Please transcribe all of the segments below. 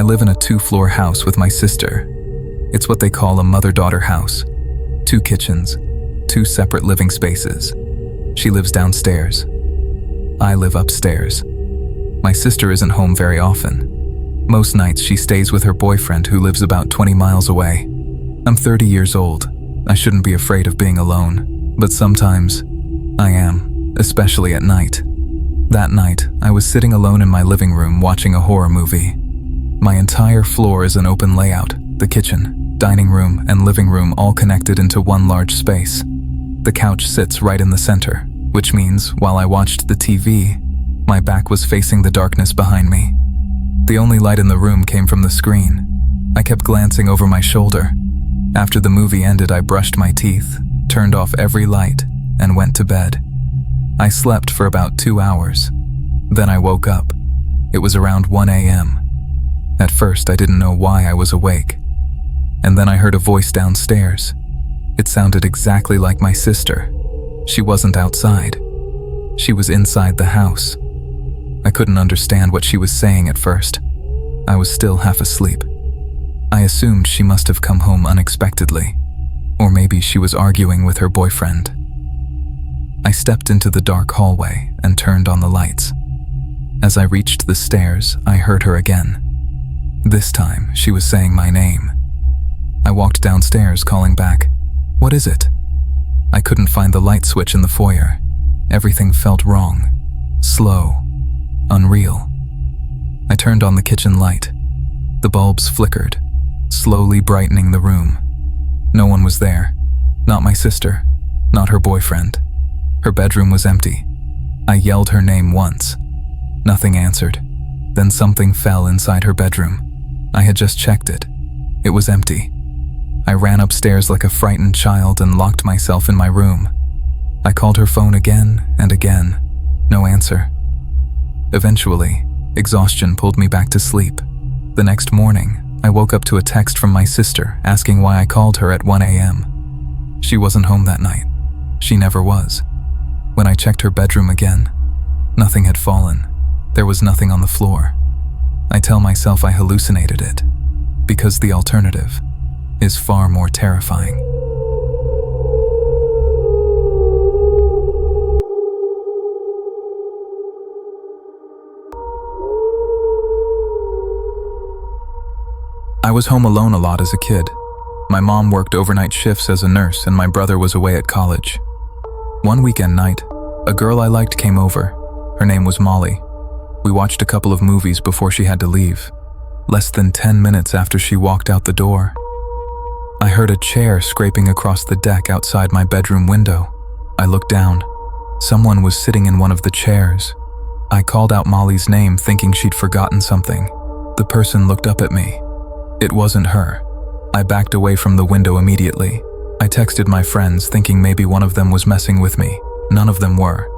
I live in a 2-floor house with my sister. It's what they call a mother-daughter house. 2 kitchens, 2 separate living spaces. She lives downstairs. I live upstairs. My sister isn't home very often. Most nights she stays with her boyfriend who lives about 20 miles away. I'm 30 years old. I shouldn't be afraid of being alone, but sometimes I am, especially at night. That night, I was sitting alone in my living room watching a horror movie. My entire floor is an open layout, the kitchen, dining room, and living room all connected into one large space. The couch sits right in the center, which means while I watched the TV, my back was facing the darkness behind me. The only light in the room came from the screen. I kept glancing over my shoulder. After the movie ended, I brushed my teeth, turned off every light, and went to bed. I slept for about 2 hours. Then I woke up. It was around 1 a.m. At first, I didn't know why I was awake. And then I heard a voice downstairs. It sounded exactly like my sister. She wasn't outside. She was inside the house. I couldn't understand what she was saying at first. I was still half asleep. I assumed she must have come home unexpectedly, or maybe she was arguing with her boyfriend. I stepped into the dark hallway and turned on the lights. As I reached the stairs, I heard her again. This time, she was saying my name. I walked downstairs, calling back, "What is it?" I couldn't find the light switch in the foyer. Everything felt wrong, slow, unreal. I turned on the kitchen light. The bulbs flickered, slowly brightening the room. No one was there. Not my sister, not her boyfriend. Her bedroom was empty. I yelled her name once. Nothing answered. Then something fell inside her bedroom. I had just checked it. It was empty. I ran upstairs like a frightened child and locked myself in my room. I called her phone again and again. No answer. Eventually, exhaustion pulled me back to sleep. The next morning, I woke up to a text from my sister asking why I called her at 1 a.m. She wasn't home that night. She never was. When I checked her bedroom again, nothing had fallen. There was nothing on the floor. I tell myself I hallucinated it, because the alternative is far more terrifying. I was home alone a lot as a kid. My mom worked overnight shifts as a nurse and my brother was away at college. One weekend night, a girl I liked came over. Her name was Molly. We watched a couple of movies before she had to leave. Less than 10 minutes after she walked out the door, I heard a chair scraping across the deck outside my bedroom window. I looked down. Someone was sitting in one of the chairs. I called out Molly's name thinking she'd forgotten something. The person looked up at me. It wasn't her. I backed away from the window immediately. I texted my friends thinking maybe one of them was messing with me. None of them were.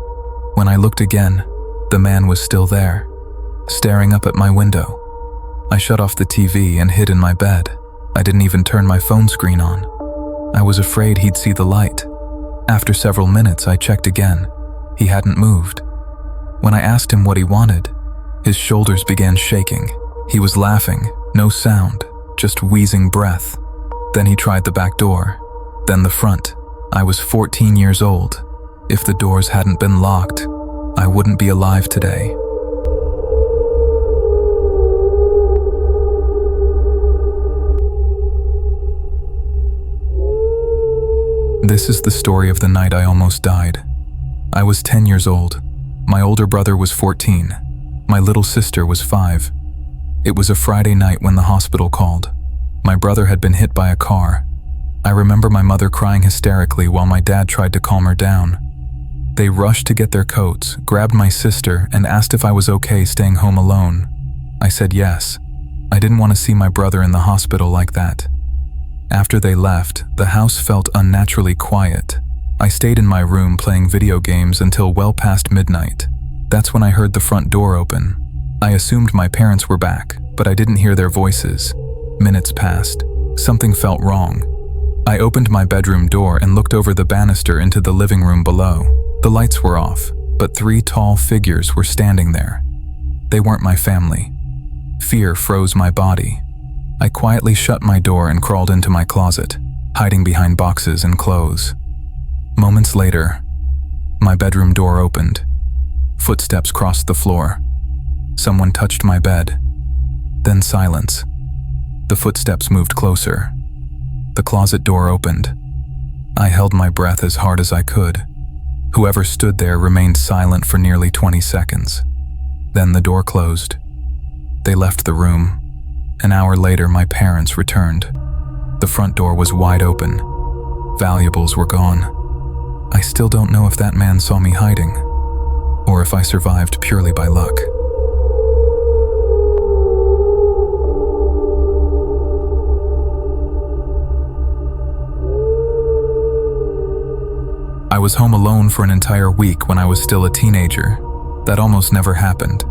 When I looked again, the man was still there, staring up at my window. I shut off the TV and hid in my bed. I didn't even turn my phone screen on. I was afraid he'd see the light. After several minutes, I checked again. He hadn't moved. When I asked him what he wanted, his shoulders began shaking. He was laughing, no sound, just wheezing breath. Then he tried the back door, then the front. I was 14 years old. If the doors hadn't been locked, I wouldn't be alive today. This is the story of the night I almost died. I was 10 years old. My older brother was 14. My little sister was 5. It was a Friday night when the hospital called. My brother had been hit by a car. I remember my mother crying hysterically while my dad tried to calm her down. They rushed to get their coats, grabbed my sister, and asked if I was okay staying home alone. I said yes. I didn't want to see my brother in the hospital like that. After they left, the house felt unnaturally quiet. I stayed in my room playing video games until well past midnight. That's when I heard the front door open. I assumed my parents were back, but I didn't hear their voices. Minutes passed. Something felt wrong. I opened my bedroom door and looked over the banister into the living room below. The lights were off, but 3 tall figures were standing there. They weren't my family. Fear froze my body. I quietly shut my door and crawled into my closet, hiding behind boxes and clothes. Moments later, my bedroom door opened. Footsteps crossed the floor. Someone touched my bed. Then silence. The footsteps moved closer. The closet door opened. I held my breath as hard as I could. Whoever stood there remained silent for nearly 20 seconds. Then the door closed. They left the room. An hour later, my parents returned. The front door was wide open. Valuables were gone. I still don't know if that man saw me hiding, or if I survived purely by luck. I was home alone for an entire week when I was still a teenager. That almost never happened.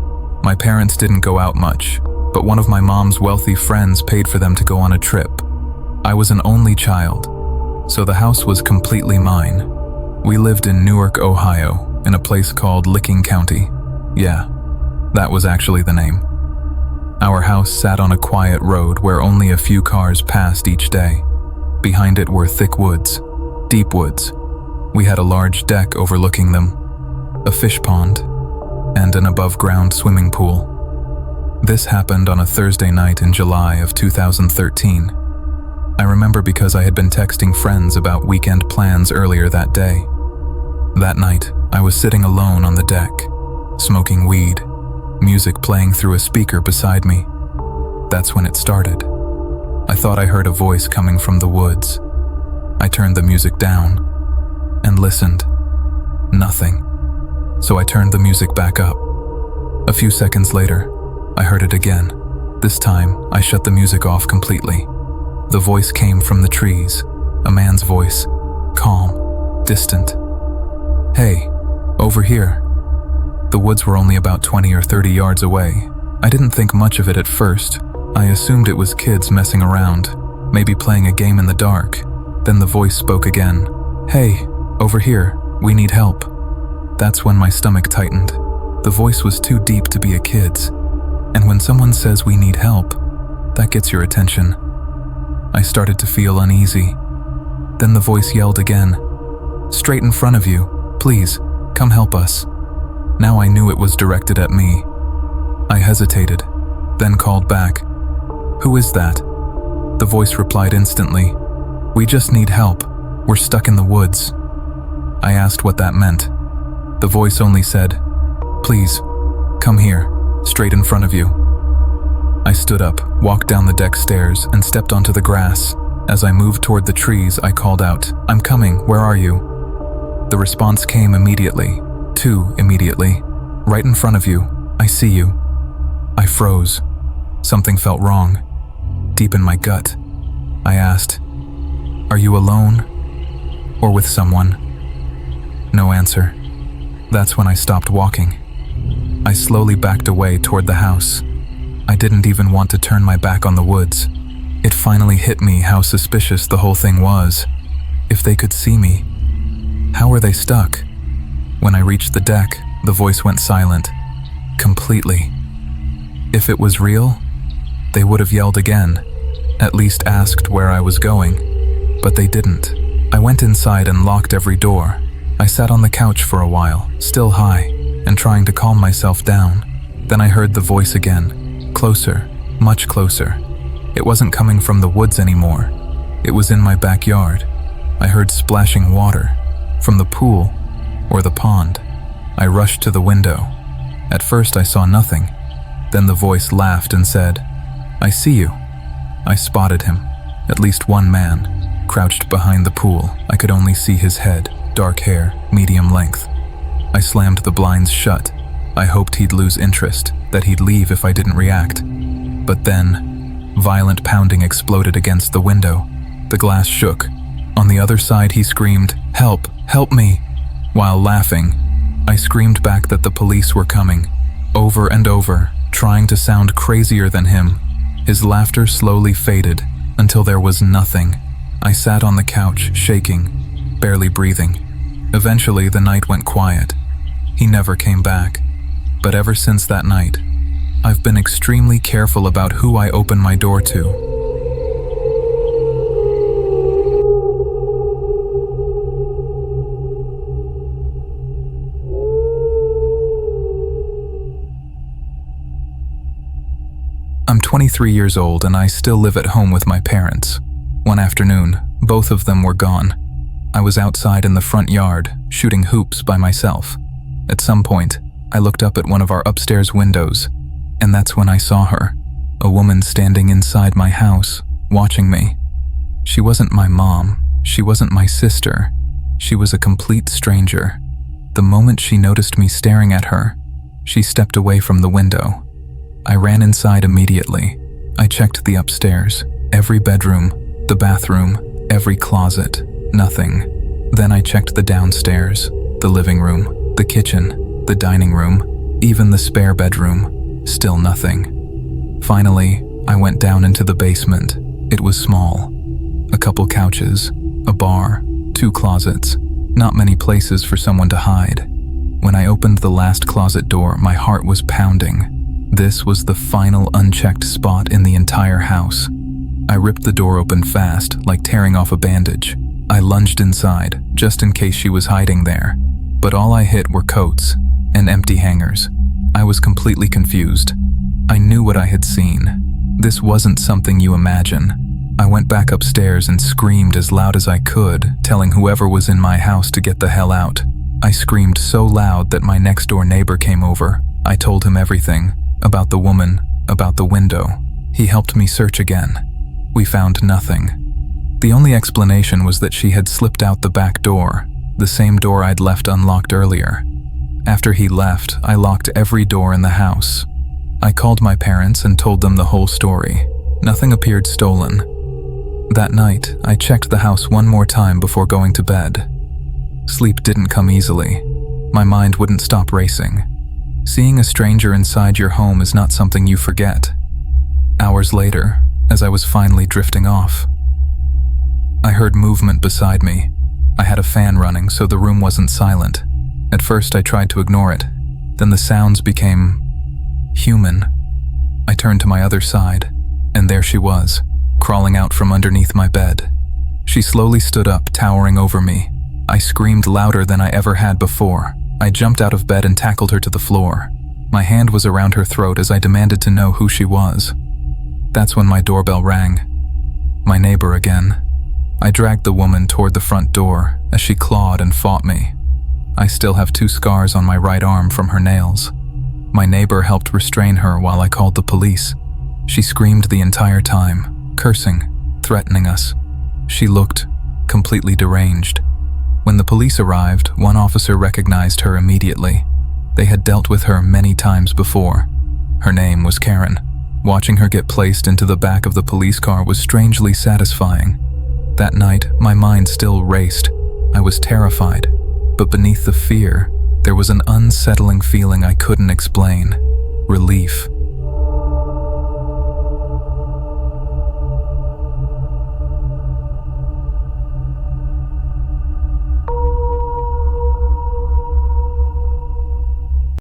My parents didn't go out much, but one of my mom's wealthy friends paid for them to go on a trip. I was an only child, so the house was completely mine. We lived in Newark, Ohio, in a place called Licking County. Yeah, that was actually the name. Our house sat on a quiet road where only a few cars passed each day. Behind it were thick woods, deep woods. We had a large deck overlooking them, a fish pond, and an above-ground swimming pool. This happened on a Thursday night in July of 2013. I remember because I had been texting friends about weekend plans earlier that day. That night, I was sitting alone on the deck, smoking weed, music playing through a speaker beside me. That's when it started. I thought I heard a voice coming from the woods. I turned the music down and listened. Nothing. So I turned the music back up. A few seconds later, I heard it again. This time, I shut the music off completely. The voice came from the trees, a man's voice, calm, distant. "Hey, over here." The woods were only about 20 or 30 yards away. I didn't think much of it at first. I assumed it was kids messing around, maybe playing a game in the dark. Then the voice spoke again. "Hey, over here, we need help." That's when my stomach tightened. The voice was too deep to be a kid's. And when someone says we need help, that gets your attention. I started to feel uneasy. Then the voice yelled again, "Straight in front of you, please, come help us." Now I knew it was directed at me. I hesitated, then called back, "Who is that?" The voice replied instantly, "We just need help. We're stuck in the woods." I asked what that meant. The voice only said, "Please, come here, straight in front of you." I stood up, walked down the deck stairs, and stepped onto the grass. As I moved toward the trees, I called out, "I'm coming, where are you?" The response came immediately, too immediately. "Right in front of you, I see you." I froze. Something felt wrong, deep in my gut. I asked, "Are you alone? Or with someone?" No answer. That's when I stopped walking. I slowly backed away toward the house. I didn't even want to turn my back on the woods. It finally hit me how suspicious the whole thing was. If they could see me, how were they stuck? When I reached the deck, the voice went silent. Completely. If it was real, they would have yelled again, at least asked where I was going. But they didn't. I went inside and locked every door. I sat on the couch for a while, still high, and trying to calm myself down. Then I heard the voice again, closer, much closer. It wasn't coming from the woods anymore. It was in my backyard. I heard splashing water, from the pool or the pond. I rushed to the window. At first I saw nothing. Then the voice laughed and said, "I see you." I spotted him, at least one man, crouched behind the pool. I could only see his head, dark hair, medium length. I slammed the blinds shut. I hoped he'd lose interest, that he'd leave if I didn't react. But then, violent pounding exploded against the window. The glass shook. On the other side he screamed, "Help! Help me!" While laughing, I screamed back that the police were coming. Over and over, trying to sound crazier than him. His laughter slowly faded, until there was nothing. I sat on the couch, shaking, barely breathing. Eventually, the night went quiet. He never came back. But ever since that night, I've been extremely careful about who I open my door to. I'm 23 years old and I still live at home with my parents. One afternoon, both of them were gone. I was outside in the front yard, shooting hoops by myself. At some point, I looked up at one of our upstairs windows, and that's when I saw her, a woman standing inside my house, watching me. She wasn't my mom, she wasn't my sister, she was a complete stranger. The moment she noticed me staring at her, she stepped away from the window. I ran inside immediately. I checked the upstairs, every bedroom, the bathroom, every closet, nothing. Then I checked the downstairs, the living room, the kitchen, the dining room, even the spare bedroom, still nothing. Finally, I went down into the basement. It was small. A couple couches, a bar, 2 closets, not many places for someone to hide. When I opened the last closet door, my heart was pounding. This was the final unchecked spot in the entire house. I ripped the door open fast, like tearing off a bandage. I lunged inside, just in case she was hiding there. But all I hit were coats and empty hangers. I was completely confused. I knew what I had seen. This wasn't something you imagine. I went back upstairs and screamed as loud as I could, telling whoever was in my house to get the hell out. I screamed so loud that my next-door neighbor came over. I told him everything. About the woman, about the window. He helped me search again. We found nothing. The only explanation was that she had slipped out the back door, the same door I'd left unlocked earlier. After he left, I locked every door in the house. I called my parents and told them the whole story. Nothing appeared stolen. That night, I checked the house one more time before going to bed. Sleep didn't come easily. My mind wouldn't stop racing. Seeing a stranger inside your home is not something you forget. Hours later, as I was finally drifting off, I heard movement beside me. I had a fan running, so the room wasn't silent. At first, I tried to ignore it. Then the sounds became human. I turned to my other side, and there she was, crawling out from underneath my bed. She slowly stood up, towering over me. I screamed louder than I ever had before. I jumped out of bed and tackled her to the floor. My hand was around her throat as I demanded to know who she was. That's when my doorbell rang. My neighbor again. I dragged the woman toward the front door as she clawed and fought me. I still have 2 scars on my right arm from her nails. My neighbor helped restrain her while I called the police. She screamed the entire time, cursing, threatening us. She looked completely deranged. When the police arrived, one officer recognized her immediately. They had dealt with her many times before. Her name was Karen. Watching her get placed into the back of the police car was strangely satisfying. That night, my mind still raced. I was terrified, but beneath the fear, there was an unsettling feeling I couldn't explain. Relief.